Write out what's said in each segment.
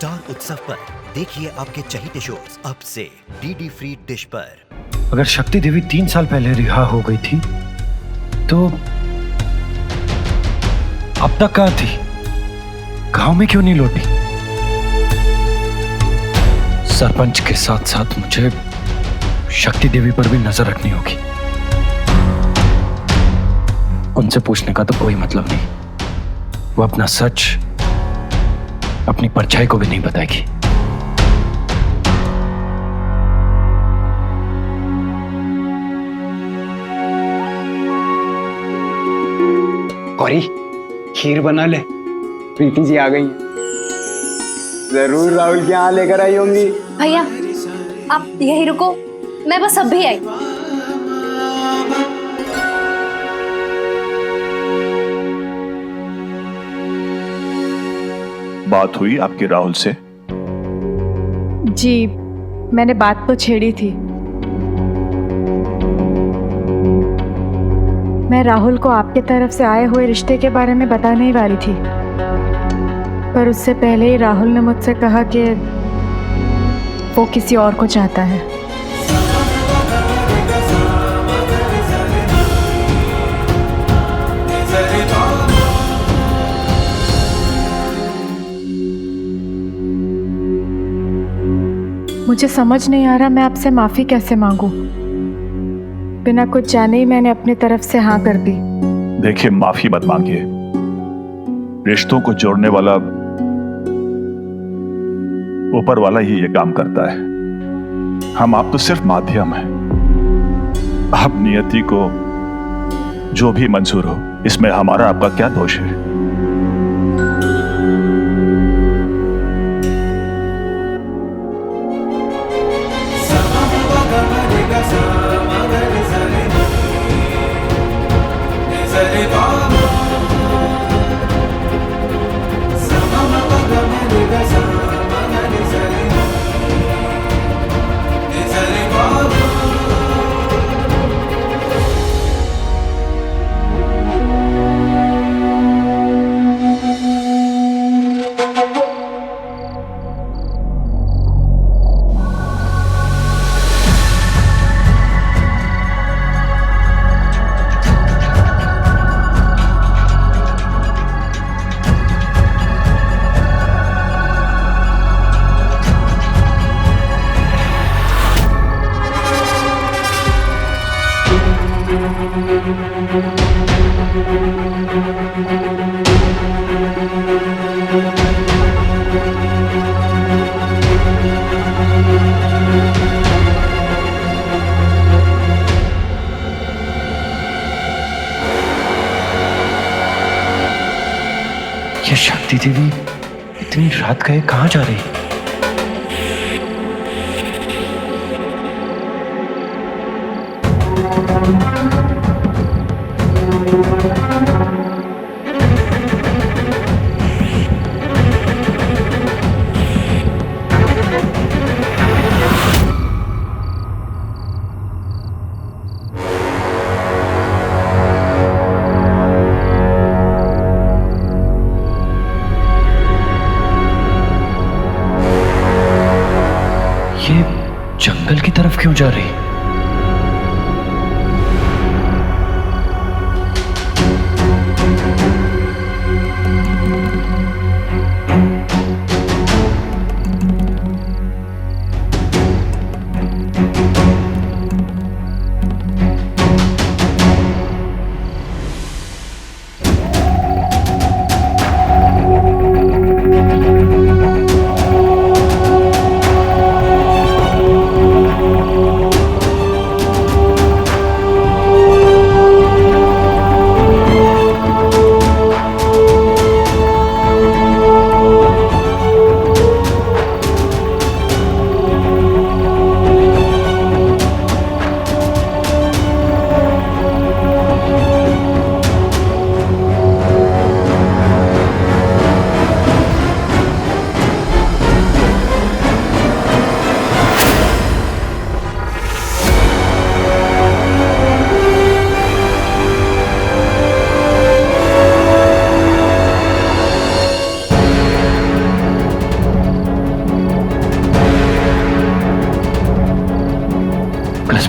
Star उत्सव पर देखिए आपके चहीते शोज अब से डीडी फ्री डिश पर। अगर शक्ति देवी 3 साल पहले रिहा हो गई थी तो अब तक कहाँ थी? गांव में क्यों नहीं लौटी? सरपंच के साथ साथ मुझे शक्ति देवी पर भी नजर रखनी होगी। उनसे पूछने का तो कोई मतलब नहीं। वो अपना सच अपनी परछाई को भी नहीं बताएगी। गौरी, खीर बना ले, प्रीति जी आ गई हैं। जरूर राहुल के यहाँ लेकर आई होंगी। भैया आप यही रुको, मैं बस अभी आई। बात हुई आपके राहुल से? जी, मैंने बात तो छेड़ी थी। मैं राहुल को आपके तरफ से आए हुए रिश्ते के बारे में बताने ही वाली थी, पर उससे पहले ही राहुल ने मुझसे कहा कि वो किसी और को चाहता है। मुझे समझ नहीं आ रहा मैं आपसे माफी कैसे मांगू। बिना कुछ जाने ही मैंने अपनी तरफ से हाँ कर दी। देखिए, माफी मत मांगिए। रिश्तों को जोड़ने वाला ऊपर वाला ही ये काम करता है। हम आप तो सिर्फ माध्यम हैं। आप नियति को जो भी मंजूर हो, इसमें हमारा आपका क्या दोष है? ये शक्ति देवी इतनी रात गए कहाँ जा रही? ये जंगल की तरफ क्यों जा रही?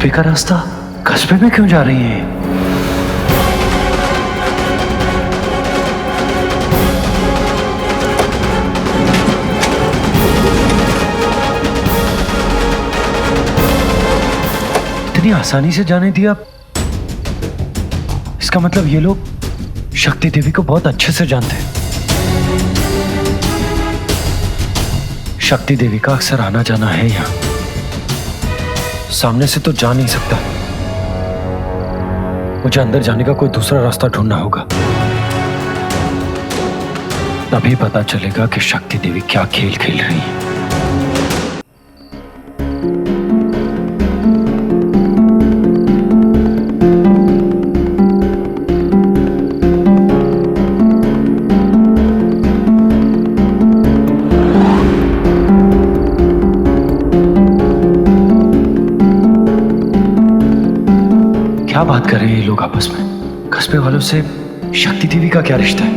कस्बे का रास्ता? कस्बे में क्यों जा रही है? इतनी आसानी से जाने दिया? इसका मतलब ये लोग शक्ति देवी को बहुत अच्छे से जानते हैं। शक्ति देवी का अक्सर आना जाना है यहाँ, सामने से तो जा नहीं सकता। मुझे अंदर जाने का कोई दूसरा रास्ता ढूंढना होगा, तभी पता चलेगा कि शक्ति देवी क्या खेल खेल रही है। क्या बात कर रहे हैं ये लोग आपस में? कस्बे वालों से शक्ति देवी का क्या रिश्ता है?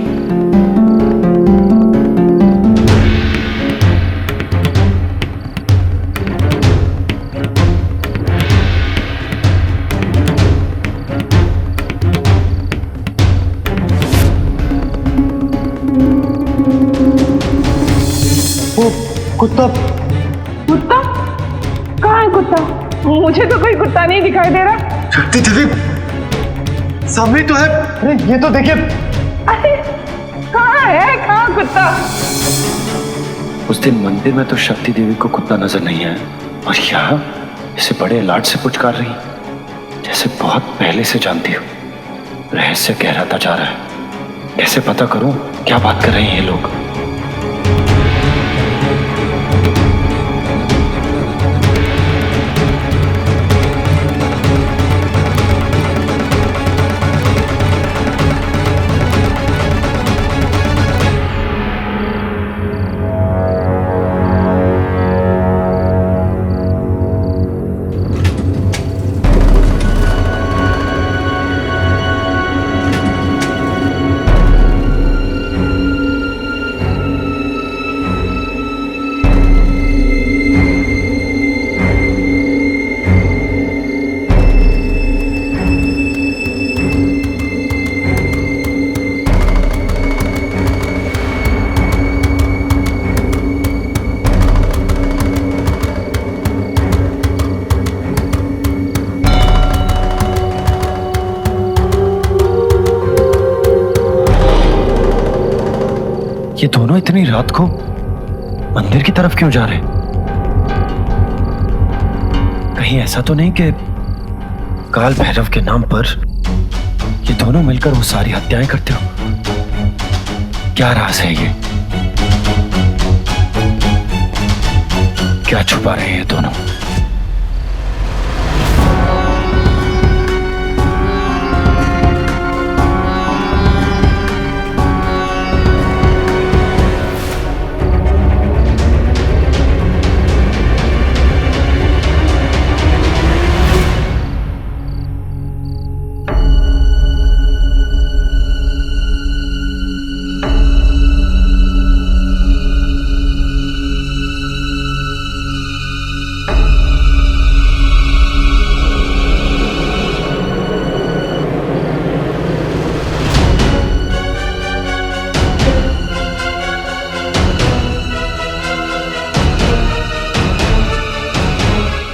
वो कुत्ता कुत्ता? कहाँ है कुत्ता? मुझे तो कोई कुत्ता नहीं दिखाई दे रहा। शक्ति देवी सामने तो है। अरे ये तो देखिए। अरे कहाँ है, कहाँ कुत्ता? उस दिन मंदिर में तो शक्ति देवी को कुत्ता नजर नहीं आया, और यहाँ इसे बड़े लाड से पुचकार रही, जैसे बहुत पहले से जानती हो। रहस्य गहराता जा रहा है। कैसे पता करूं क्या बात कर रहे हैं ये लोग? ये दोनों इतनी रात को मंदिर की तरफ क्यों जा रहे हैं? कहीं ऐसा तो नहीं कि काल भैरव के नाम पर ये दोनों मिलकर वो सारी हत्याएं करते हो? क्या राज है ये? क्या छुपा रहे हैं ये दोनों?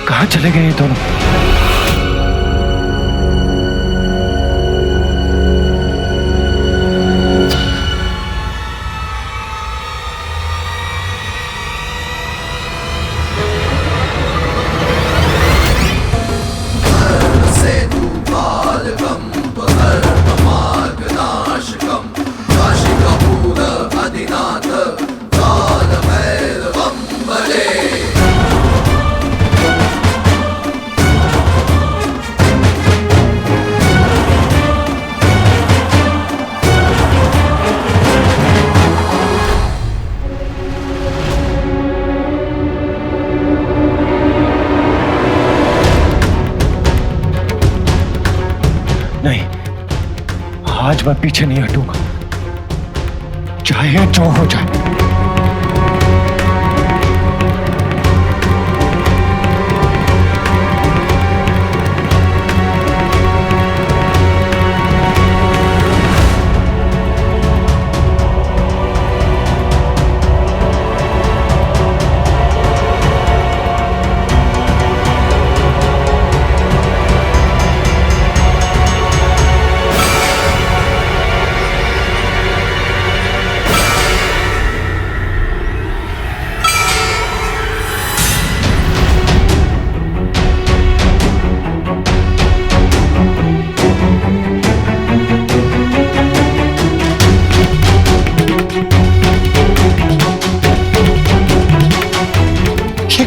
कहाँ चले गए ये दोनों? नहीं, आज मैं पीछे नहीं हटूंगा, चाहे जो हो जाए।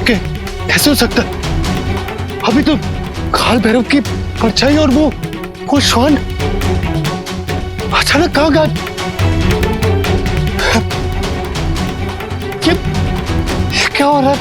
कैसे हो सकता है? अभी तो काल भैरव की परछाई और वो श्वान अचानक कहाँ गया? ये क्या हो रहा है?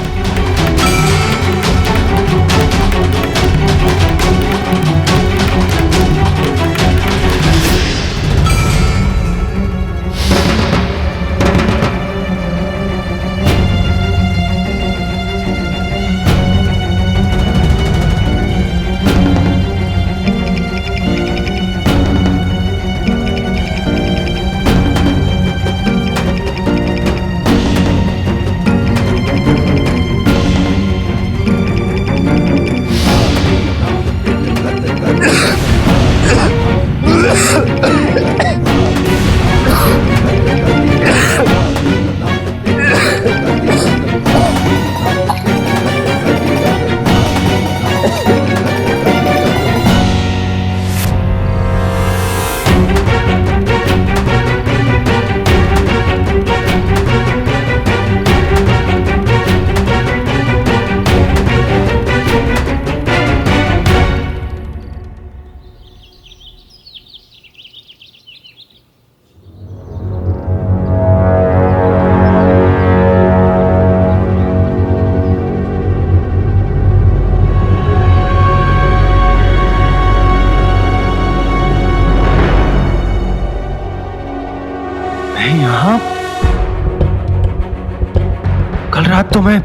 कल रात तो मैं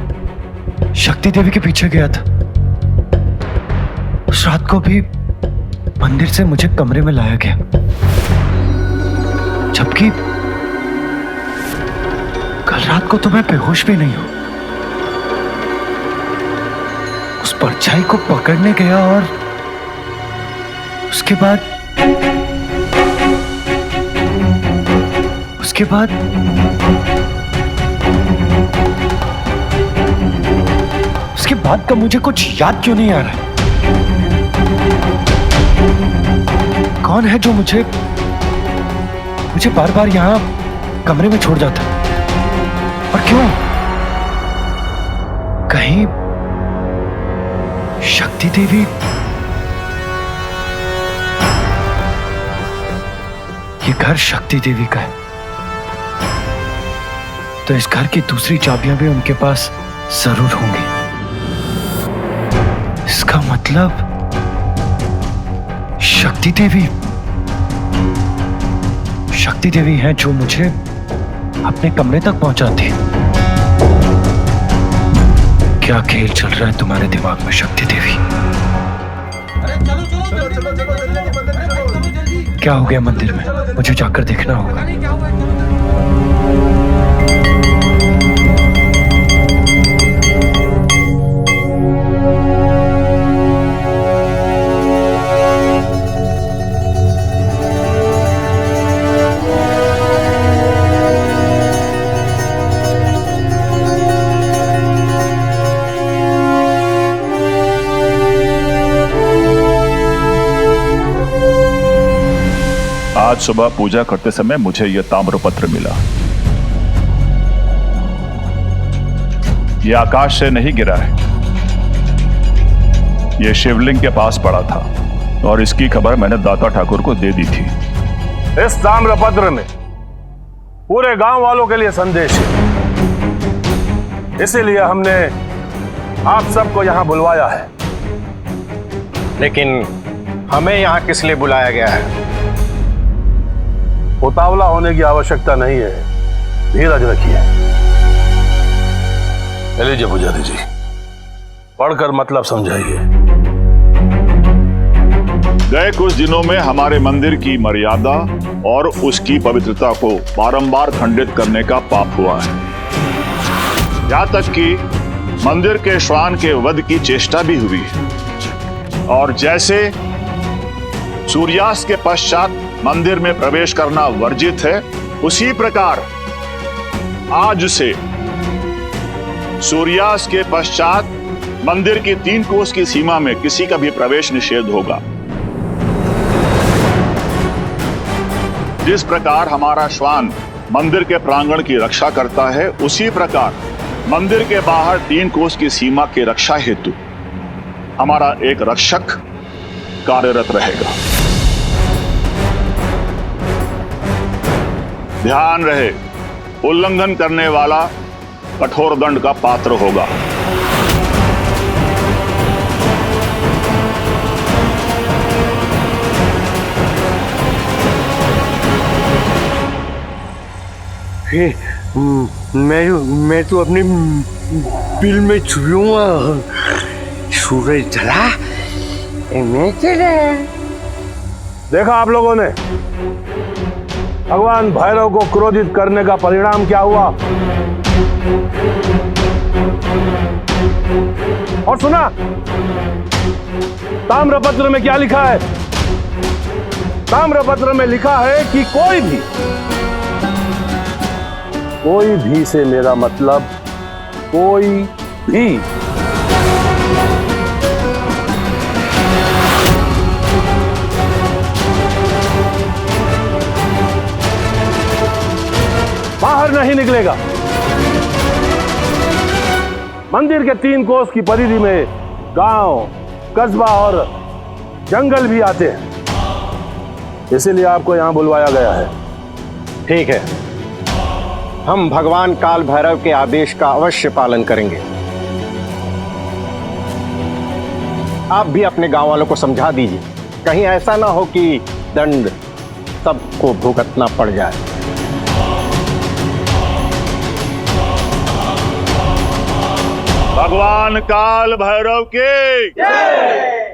शक्ति देवी के पीछे गया था। उस रात को भी मंदिर से मुझे कमरे में लाया गया, जबकि कल रात को तो मैं बेहोश भी नहीं हूं। उस परछाई को पकड़ने गया और उसके बाद का मुझे कुछ याद क्यों नहीं आ रहा है? कौन है जो मुझे बार बार यहां कमरे में छोड़ जाता है? और क्यों? कहीं शक्ति देवी? ये घर शक्ति देवी का है, तो इस घर की दूसरी चाबियां भी उनके पास जरूर होंगी। इसका मतलब शक्ति देवी है जो मुझे अपने कमरे तक पहुंचाती। क्या खेल चल रहा है तुम्हारे दिमाग में शक्ति देवी? क्या हो गया मंदिर में? मुझे जाकर देखना होगा। आज सुबह पूजा करते समय मुझे यह ताम्रपत्र मिला। यह आकाश से नहीं गिरा है, यह शिवलिंग के पास पड़ा था और इसकी खबर मैंने दाता ठाकुर को दे दी थी। इस ताम्रपत्र में पूरे गांव वालों के लिए संदेश है, इसीलिए हमने आप सबको यहां बुलवाया है। लेकिन हमें यहां किस लिए बुलाया गया है? उतावला होने की आवश्यकता नहीं है, धीरज रखिए। लीजिए पुजारी जी, पढ़कर मतलब समझाइए। गए कुछ दिनों में हमारे मंदिर की मर्यादा और उसकी पवित्रता को बारंबार खंडित करने का पाप हुआ है। यहां तक कि मंदिर के श्वान के वध की चेष्टा भी हुई है। और जैसे सूर्यास्त के पश्चात मंदिर में प्रवेश करना वर्जित है, उसी प्रकार आज से सूर्यास्त के पश्चात मंदिर की 3 कोस की सीमा में किसी का भी प्रवेश निषेध होगा। जिस प्रकार हमारा श्वान मंदिर के प्रांगण की रक्षा करता है, उसी प्रकार मंदिर के बाहर 3 कोस की सीमा की रक्षा हेतु हमारा एक रक्षक कार्यरत रहेगा। ध्यान रहे, उल्लंघन करने वाला कठोर दंड का पात्र होगा। मैं तो अपने बिल में छुड़ूंगा। सूरज ढला, मैं चला। देखा आप लोगों ने भगवान भैरव को क्रोधित करने का परिणाम क्या हुआ? और सुना, ताम्रपत्र में क्या लिखा है? ताम्रपत्र में लिखा है कि कोई भी से मेरा मतलब कोई भी। बाहर नहीं निकलेगा। मंदिर के 3 कोस की परिधि में गांव, कस्बा और जंगल भी आते हैं, इसीलिए आपको यहां बुलवाया गया है। ठीक है, हम भगवान काल भैरव के आदेश का अवश्य पालन करेंगे। आप भी अपने गांव वालों को समझा दीजिए, कहीं ऐसा ना हो कि दंड सबको भुगतना पड़ जाए। भगवान काल भैरव की जय।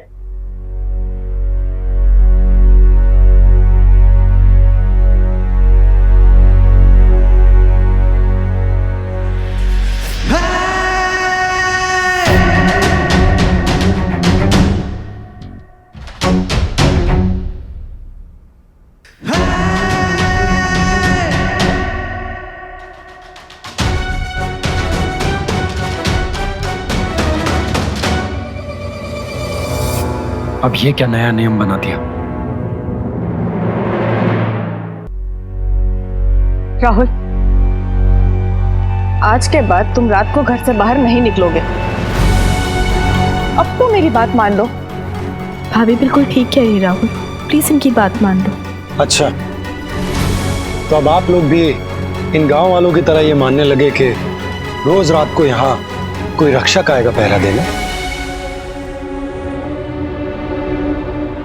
अब ये क्या नया नियम बना दिया? राहुल, आज के बाद तुम रात को घर से बाहर नहीं निकलोगे। अब तो मेरी बात मान लो। भाभी बिल्कुल ठीक कह रही राहुल, प्लीज इनकी बात मान लो। अच्छा, तो अब आप लोग भी इन गांव वालों की तरह ये मानने लगे कि रोज रात को यहाँ कोई रक्षक आएगा पहरा देने?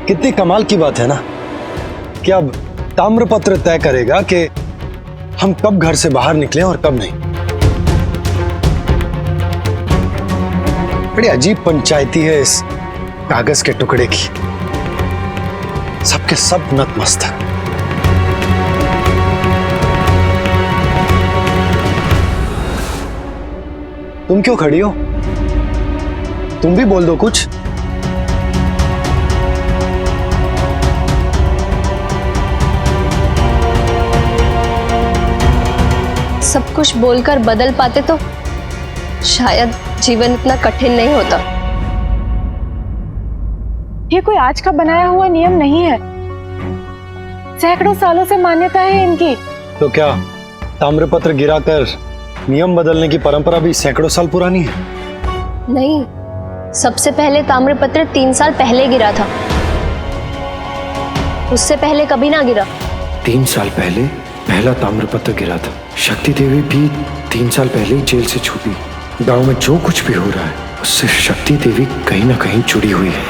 कितनी कमाल की बात है ना कि अब ताम्रपत्र तय करेगा कि हम कब घर से बाहर निकलें और कब नहीं। बड़ी अजीब पंचायती है इस कागज के टुकड़े की। सबके सब नतमस्तक। तुम क्यों खड़ी हो? तुम भी बोल दो कुछ। सब कुछ बोलकर बदल पाते तो शायद जीवन इतना कठिन नहीं होता। ये कोई आज का बनाया हुआ नियम नहीं है, सैकड़ों सालों से मान्यता है इनकी। तो क्या ताम्रपत्र गिराकर नियम बदलने की परंपरा भी सैकड़ों साल पुरानी है? नहीं, सबसे पहले ताम्रपत्र 3 साल पहले गिरा था, उससे पहले कभी ना गिरा। 3 साल पहले पहला ताम्रपत्र गिरा था। शक्ति देवी भी 3 साल पहले ही जेल से छूटी। गांव में जो कुछ भी हो रहा है उससे शक्ति देवी कहीं ना कहीं जुड़ी हुई है।